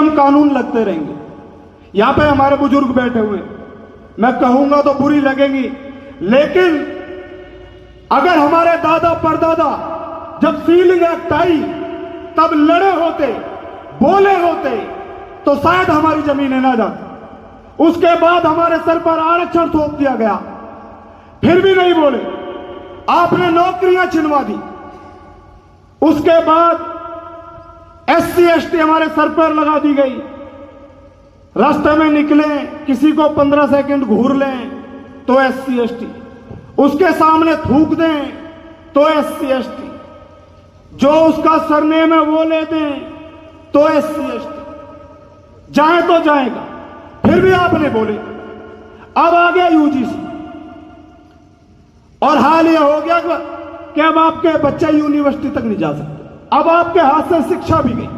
नियम कानून लगते रहेंगे। यहां पे हमारे बुजुर्ग बैठे हुए हैं, मैं कहूंगा तो बुरी लगेगी, लेकिन अगर हमारे दादा परदादा जब सीलिंग एक्ट आई तब लड़े होते, बोले होते, तो शायद हमारी जमीनें ना जाती। उसके बाद हमारे सर पर आरक्षण थोप दिया गया, फिर भी नहीं बोले, आपने नौकरियां छिनवा दी। उसके बाद SC ST हमारे सर पर लगा दी गई। रास्ते में निकले, किसी को 15 सेकंड घूर लें तो SC ST, उसके सामने थूक दें तो SC ST, जो उसका सरनेम है वो ले दें तो SC ST, जाए तो जाएगा। फिर भी आपने बोले। अब आ गया UGC, और हाल ये हो गया कि अब आपके बच्चे यूनिवर्सिटी तक नहीं जा सकते। अब आपके हाथ से शिक्षा भी गई,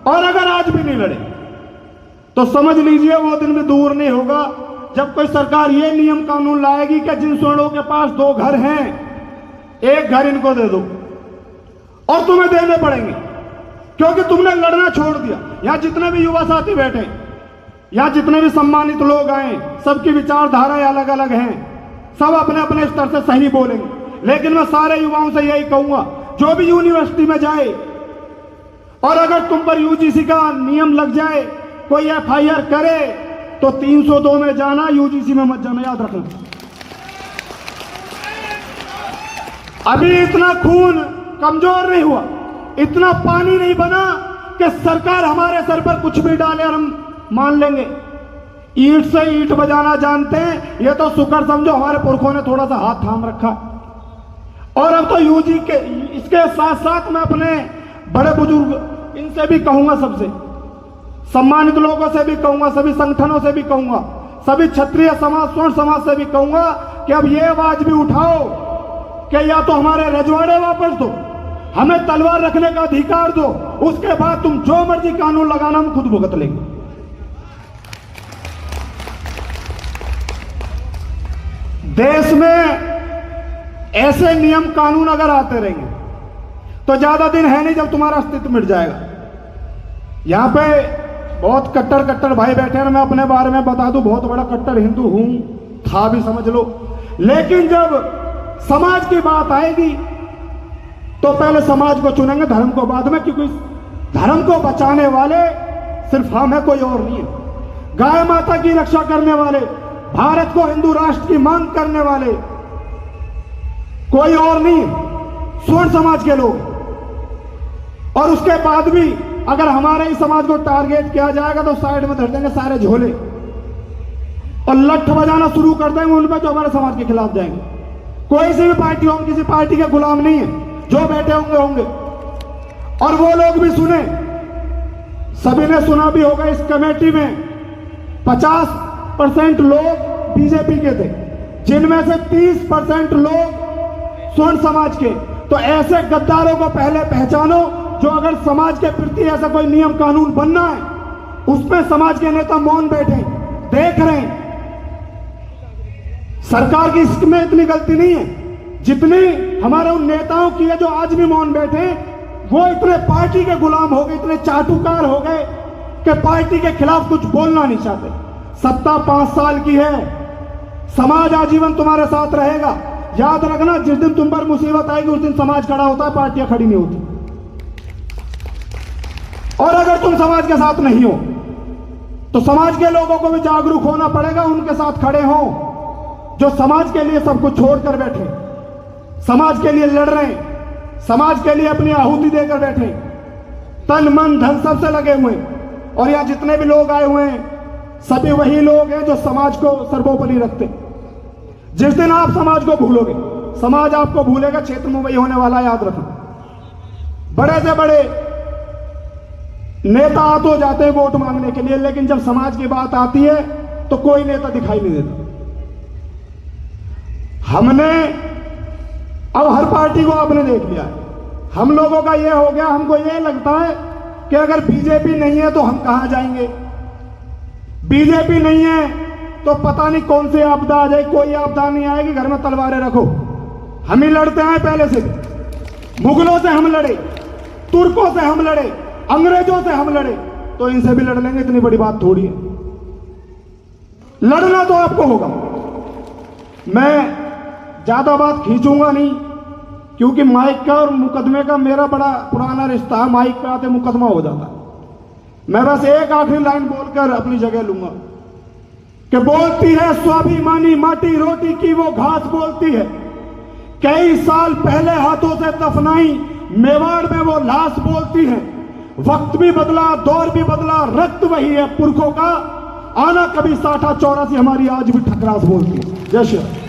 और अगर आज भी नहीं लड़े तो समझ लीजिए वो दिन भी दूर नहीं होगा जब कोई सरकार ये नियम कानून लाएगी कि जिन स्वर्णों के पास 2 घर हैं, एक घर इनको दे दो, और तुम्हें देने पड़ेंगे क्योंकि तुमने लड़ना छोड़ दिया। यहां जितने भी युवा साथी बैठे, यहां जितने भी सम्मानित लोग आए, सबकी विचारधाराएं अलग अलग हैं, सब अपने अपने स्तर से सही बोलेंगे, लेकिन मैं सारे युवाओं से यही कहूंगा, जो भी यूनिवर्सिटी में जाए और अगर तुम पर UGC का नियम लग जाए, कोई FIR करे तो 302 में जाना, UGC में मत जाना, याद रखना। अभी इतना खून कमजोर नहीं हुआ, इतना पानी नहीं बना कि सरकार हमारे सर पर कुछ भी डाले और हम मान लेंगे। ईंट से ईंट बजाना जानते हैं, ये तो शुक्र समझो हमारे पुरखों ने थोड़ा सा हाथ थाम रखा। और अब तो UG के इसके साथ साथ मैं अपने बड़े बुजुर्ग इनसे भी कहूंगा, सबसे सम्मानित लोगों से भी कहूंगा, सभी संगठनों से भी कहूंगा, सभी क्षत्रिय समाज, स्वर्ण समाज से भी कहूंगा कि अब ये आवाज भी उठाओ कि या तो हमारे रजवाड़े वापस दो, हमें तलवार रखने का अधिकार दो, उसके बाद तुम जो मर्जी कानून लगाना हम खुद भुगत लेंगे। देश में ऐसे नियम कानून अगर आते रहेंगे तो ज्यादा दिन है नहीं जब तुम्हारा अस्तित्व मिट जाएगा। यहां पे बहुत कट्टर भाई बैठे हैं, मैं अपने बारे में बता दूं, बहुत बड़ा कट्टर हिंदू हूं, था भी समझ लो, लेकिन जब समाज की बात आएगी तो पहले समाज को चुनेंगे, धर्म को बाद में, क्योंकि धर्म को बचाने वाले सिर्फ हम है, कोई और नहीं है। गाय माता की रक्षा करने वाले, भारत को हिंदू राष्ट्र की मांग करने वाले कोई और नहीं, स्वर्ण समाज के लोग। और उसके बाद भी अगर हमारे ही समाज को टारगेट किया जाएगा तो साइड में धर देंगे सारे झोले और लठ बजाना शुरू कर देंगे उनमें जो हमारे समाज के खिलाफ जाएंगे। कोई सी भी पार्टी हो, किसी पार्टी के गुलाम नहीं है, जो बैठे होंगे होंगे। और वो लोग भी सुने, सभी ने सुना भी होगा, इस कमेटी में 50% लोग बीजेपी के थे, जिनमें से 30% लोग स्वर्ण समाज के। तो ऐसे गद्दारों को पहले पहचानो, जो अगर समाज के प्रति ऐसा कोई नियम कानून बनना है उसमें समाज के नेता मौन बैठे देख रहे हैं। सरकार की इसमें इतनी गलती नहीं है जितनी हमारे उन नेताओं की है, जो आज भी मौन बैठे। वो इतने पार्टी के गुलाम हो गए, इतने चाटुकार हो गए कि पार्टी के खिलाफ कुछ बोलना नहीं चाहते। सत्ता 5 साल की है, समाज आजीवन तुम्हारे साथ रहेगा। याद रखना, जिस दिन तुम पर मुसीबत आएगी उस दिन समाज खड़ा होता है, पार्टियां खड़ी नहीं होती। और अगर तुम समाज के साथ नहीं हो तो समाज के लोगों को भी जागरूक होना पड़ेगा, उनके साथ खड़े हो जो समाज के लिए सब कुछ छोड़कर बैठे, समाज के लिए लड़ रहे हैं, समाज के लिए अपनी आहुति देकर बैठे, तन मन धन सबसे लगे हुए। और यहां जितने भी लोग आए हुए हैं सभी वही लोग हैं जो समाज को सर्वोपरि रखते। जिस दिन आप समाज को भूलोगे, समाज आपको भूलेगा। क्षेत्र में वही होने वाला, याद रखना। बड़े से बड़े नेता आ तो जाते हैं वोट मांगने के लिए, लेकिन जब समाज की बात आती है तो कोई नेता दिखाई नहीं देता। हमने अब हर पार्टी को आपने देख लिया है। हम लोगों का ये हो गया, हमको ये लगता है कि अगर बीजेपी नहीं है तो हम कहां जाएंगे, बीजेपी नहीं है तो पता नहीं कौन सी आपदा आ जाए। कोई आपदा नहीं आएगी, घर में तलवारें रखो। हम ही लड़ते हैं पहले से, मुगलों से हम लड़े, तुर्कों से हम लड़े, अंग्रेजों से हम लड़े, तो इनसे भी लड़ लेंगे, इतनी बड़ी बात थोड़ी है। लड़ना तो आपको होगा। मैं ज्यादा बात खींचूंगा नहीं, क्योंकि माइक का और मुकदमे का मेरा बड़ा पुराना रिश्ता है। माइक पे आते मुकदमा हो जाता है। मैं बस एक आखिरी लाइन बोलकर अपनी जगह लूंगा कि बोलती है स्वाभिमानी माटी रोटी की वो घास बोलती है, कई साल पहले हाथों से दफनाई मेवाड़ में वो लाश बोलती है। वक्त भी बदला, दौर भी बदला, रक्त वही है पुरखों का, आना कभी 60-84 हमारी आज भी ठकरास बोलती है। जय श्री राम।